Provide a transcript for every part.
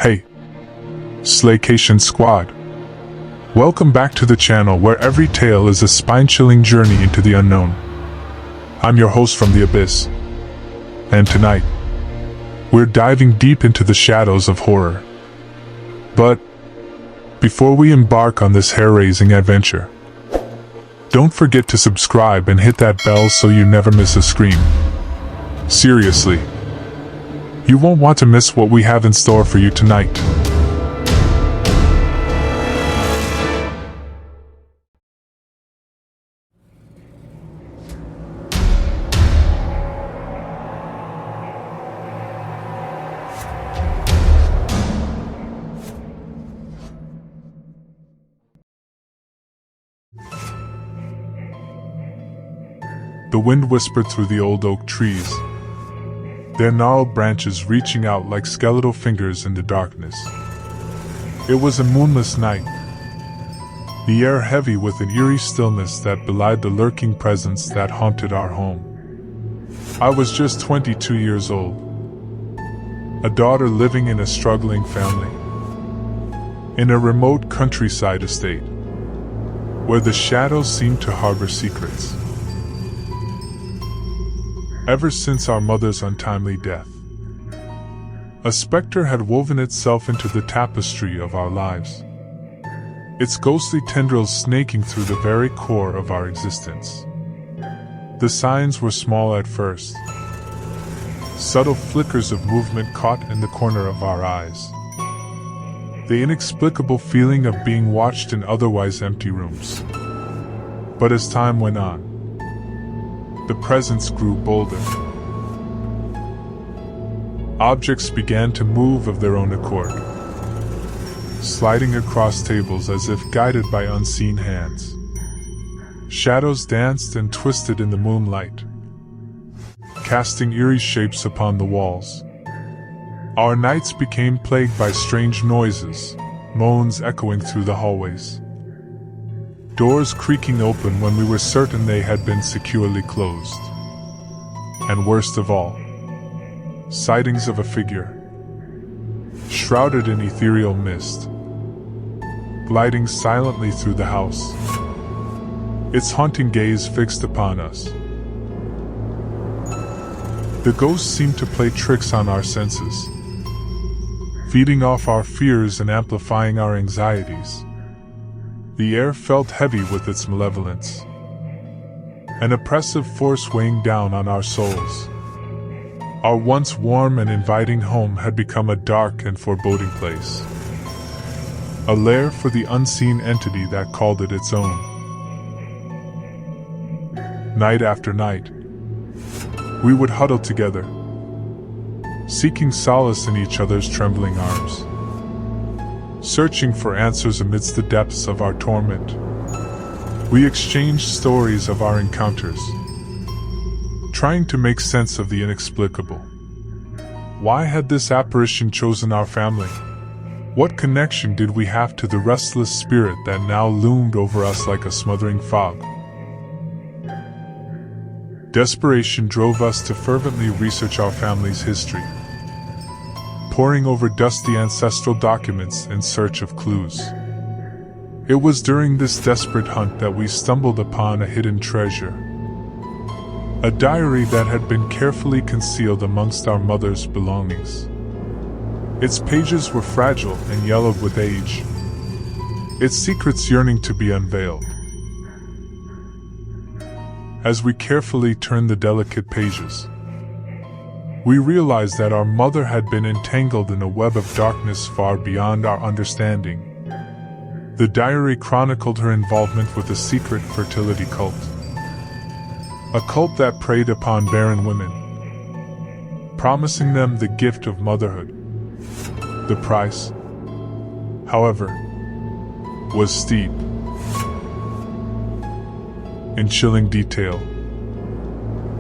Hey, Slaycation squad. Welcome back to the channel where every tale is a spine-chilling journey into the unknown. I'm your host from the Abyss. And tonight, we're diving deep into the shadows of horror. But before we embark on this hair-raising adventure, don't forget to subscribe and hit that bell so you never miss a scream. Seriously, you won't want to miss what we have in store for you tonight. The wind whispered through the old oak trees, their gnarled branches reaching out like skeletal fingers in the darkness. It was a moonless night, the air heavy with an eerie stillness that belied the lurking presence that haunted our home. I was just 22 years old, a daughter living in a struggling family, in a remote countryside estate, where the shadows seemed to harbor secrets. Ever since our mother's untimely death, a specter had woven itself into the tapestry of our lives, its ghostly tendrils snaking through the very core of our existence. The signs were small at first, subtle flickers of movement caught in the corner of our eyes, the inexplicable feeling of being watched in otherwise empty rooms. But as time went on, the presence grew bolder. Objects began to move of their own accord, sliding across tables as if guided by unseen hands. Shadows danced and twisted in the moonlight, casting eerie shapes upon the walls. Our nights became plagued by strange noises, moans echoing through the hallways, doors creaking open when we were certain they had been securely closed. And worst of all, sightings of a figure, shrouded in ethereal mist, gliding silently through the house, its haunting gaze fixed upon us. The ghosts seemed to play tricks on our senses, feeding off our fears and amplifying our anxieties. The air felt heavy with its malevolence, an oppressive force weighing down on our souls. Our once warm and inviting home had become a dark and foreboding place, a lair for the unseen entity that called it its own. Night after night, we would huddle together, seeking solace in each other's trembling arms, searching for answers amidst the depths of our torment. We exchanged stories of our encounters, trying to make sense of the inexplicable. Why had this apparition chosen our family? What connection did we have to the restless spirit that now loomed over us like a smothering fog? Desperation drove us to fervently research our family's history, poring over dusty ancestral documents in search of clues. It was during this desperate hunt that we stumbled upon a hidden treasure, a diary that had been carefully concealed amongst our mother's belongings. Its pages were fragile and yellowed with age, its secrets yearning to be unveiled. As we carefully turned the delicate pages, we realized that our mother had been entangled in a web of darkness far beyond our understanding. The diary chronicled her involvement with a secret fertility cult, a cult that preyed upon barren women, promising them the gift of motherhood. The price, however, was steep. In chilling detail,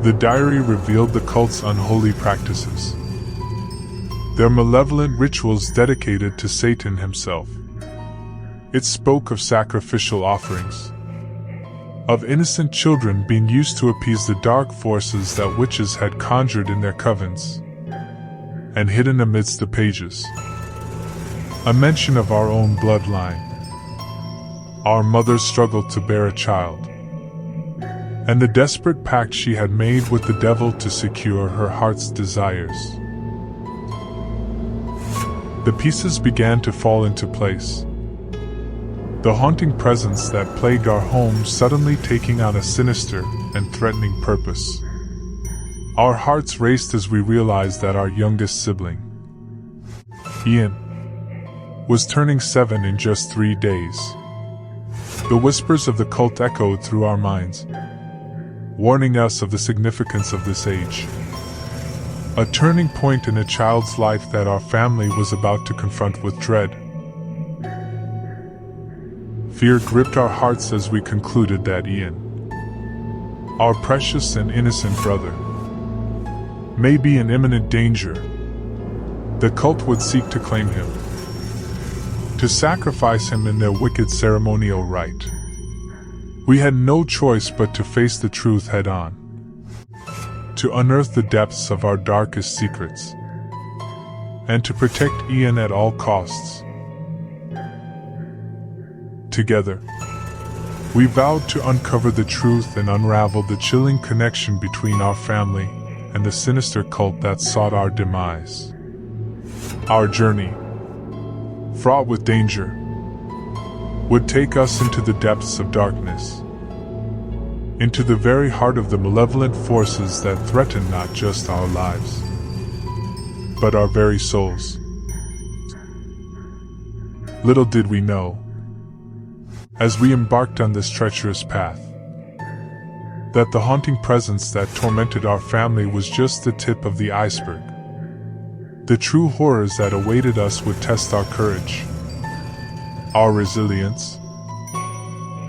the diary revealed the cult's unholy practices, their malevolent rituals dedicated to Satan himself. It spoke of sacrificial offerings, of innocent children being used to appease the dark forces that witches had conjured in their covens. And hidden amidst the pages, a mention of our own bloodline. Our mother struggled to bear a child, and the desperate pact she had made with the devil to secure her heart's desires. The pieces began to fall into place. The haunting presence that plagued our home suddenly taking on a sinister and threatening purpose. Our hearts raced as we realized that our youngest sibling, Ian, was turning 7 in just 3 days. The whispers of the cult echoed through our minds, warning us of the significance of this age. A turning point in a child's life that our family was about to confront with dread. Fear gripped our hearts as we concluded that Ian, our precious and innocent brother, may be in imminent danger. The cult would seek to claim him, to sacrifice him in their wicked ceremonial rite. We had no choice but to face the truth head-on, to unearth the depths of our darkest secrets, and to protect Ian at all costs. Together, we vowed to uncover the truth and unravel the chilling connection between our family and the sinister cult that sought our demise. Our journey, fraught with danger, would take us into the depths of darkness, into the very heart of the malevolent forces that threaten not just our lives, but our very souls. Little did we know, as we embarked on this treacherous path, that the haunting presence that tormented our family was just the tip of the iceberg. The true horrors that awaited us would test our courage, our resilience,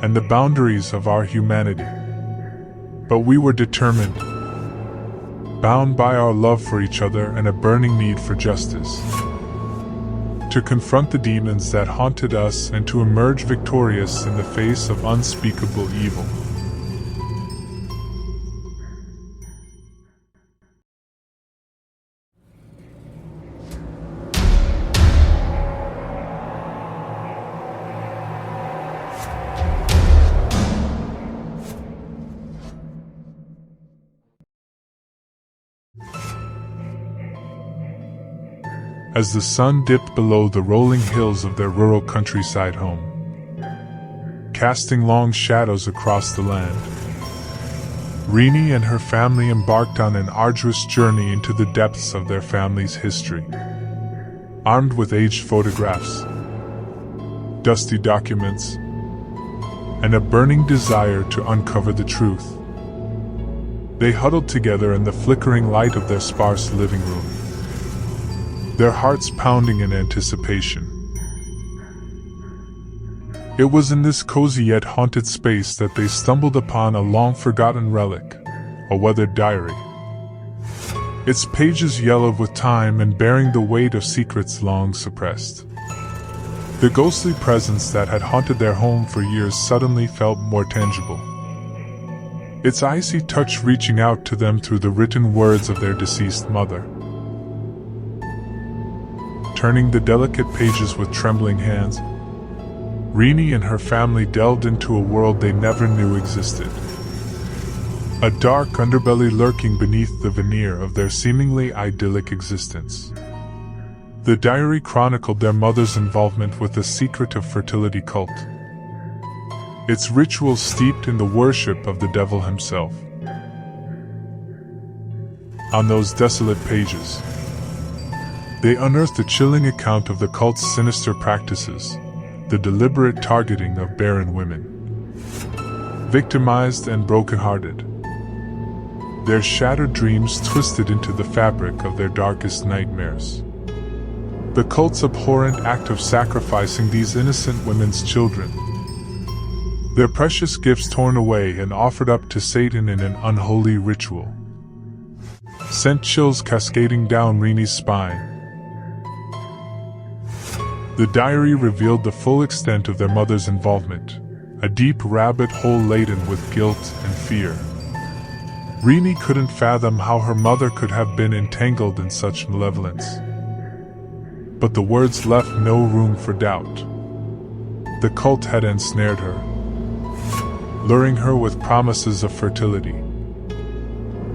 and the boundaries of our humanity. But we were determined, bound by our love for each other and a burning need for justice, to confront the demons that haunted us and to emerge victorious in the face of unspeakable evil. As the sun dipped below the rolling hills of their rural countryside home, casting long shadows across the land, Rini and her family embarked on an arduous journey into the depths of their family's history. Armed with aged photographs, dusty documents, and a burning desire to uncover the truth, they huddled together in the flickering light of their sparse living room, their hearts pounding in anticipation. It was in this cozy yet haunted space that they stumbled upon a long-forgotten relic, a weathered diary. Its pages yellowed with time and bearing the weight of secrets long suppressed. The ghostly presence that had haunted their home for years suddenly felt more tangible, its icy touch reaching out to them through the written words of their deceased mother. Turning the delicate pages with trembling hands, Rini and her family delved into a world they never knew existed. A dark underbelly lurking beneath the veneer of their seemingly idyllic existence. The diary chronicled their mother's involvement with the secretive fertility cult, its rituals steeped in the worship of the devil himself. On those desolate pages, they unearthed a chilling account of the cult's sinister practices, the deliberate targeting of barren women, victimized and brokenhearted, their shattered dreams twisted into the fabric of their darkest nightmares. The cult's abhorrent act of sacrificing these innocent women's children, their precious gifts torn away and offered up to Satan in an unholy ritual, sent chills cascading down Rini's spine. The diary revealed the full extent of their mother's involvement, a deep rabbit hole laden with guilt and fear. Rini couldn't fathom how her mother could have been entangled in such malevolence. But the words left no room for doubt. The cult had ensnared her, luring her with promises of fertility,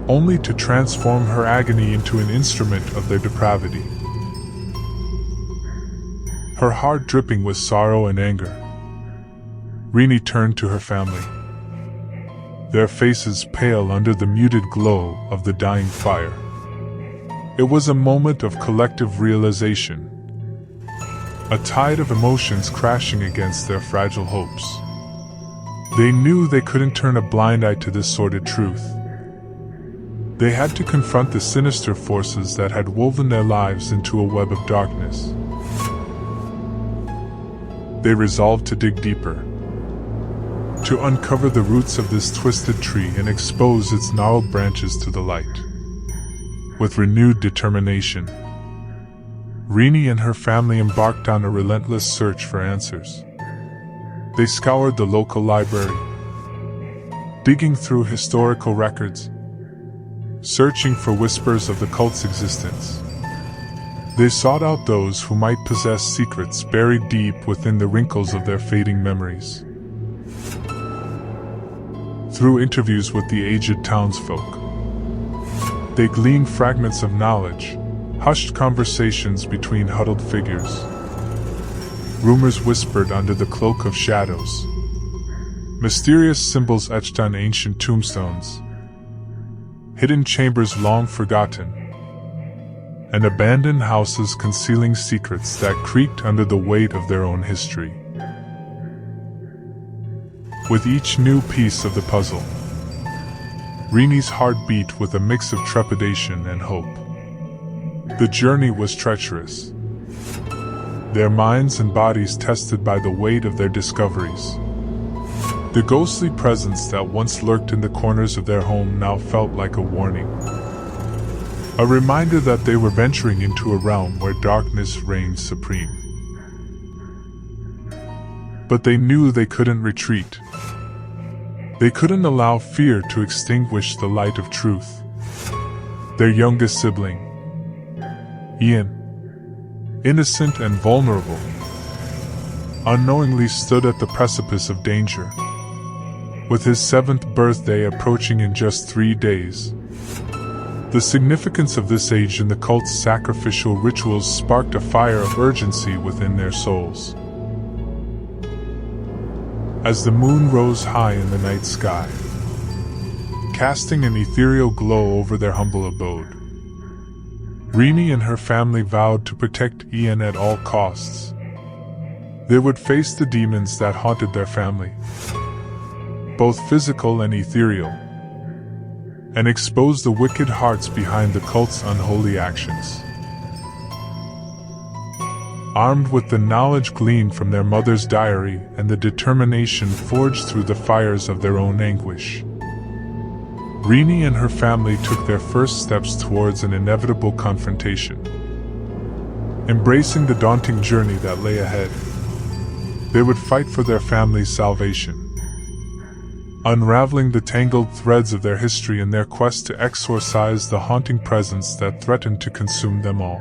only to transform her agony into an instrument of their depravity. Her heart dripping with sorrow and anger, Rini turned to her family, their faces pale under the muted glow of the dying fire. It was a moment of collective realization, a tide of emotions crashing against their fragile hopes. They knew they couldn't turn a blind eye to this sordid truth. They had to confront the sinister forces that had woven their lives into a web of darkness. They resolved to dig deeper, to uncover the roots of this twisted tree and expose its gnarled branches to the light. With renewed determination, Rini and her family embarked on a relentless search for answers. They scoured the local library, digging through historical records, searching for whispers of the cult's existence. They sought out those who might possess secrets buried deep within the wrinkles of their fading memories. Through interviews with the aged townsfolk, they gleaned fragments of knowledge, hushed conversations between huddled figures, rumors whispered under the cloak of shadows, mysterious symbols etched on ancient tombstones, hidden chambers long forgotten, and abandoned houses concealing secrets that creaked under the weight of their own history. With each new piece of the puzzle, Rini's heart beat with a mix of trepidation and hope. The journey was treacherous, their minds and bodies tested by the weight of their discoveries. The ghostly presence that once lurked in the corners of their home now felt like a warning, a reminder that they were venturing into a realm where darkness reigned supreme. But they knew they couldn't retreat. They couldn't allow fear to extinguish the light of truth. Their youngest sibling, Ian, innocent and vulnerable, unknowingly stood at the precipice of danger. With his 7th birthday approaching in just 3 days, the significance of this age in the cult's sacrificial rituals sparked a fire of urgency within their souls. As the moon rose high in the night sky, casting an ethereal glow over their humble abode, Rini and her family vowed to protect Ian at all costs. They would face the demons that haunted their family, both physical and ethereal, and expose the wicked hearts behind the cult's unholy actions. Armed with the knowledge gleaned from their mother's diary and the determination forged through the fires of their own anguish, Rini and her family took their first steps towards an inevitable confrontation. Embracing the daunting journey that lay ahead, they would fight for their family's salvation, unraveling the tangled threads of their history in their quest to exorcise the haunting presence that threatened to consume them all.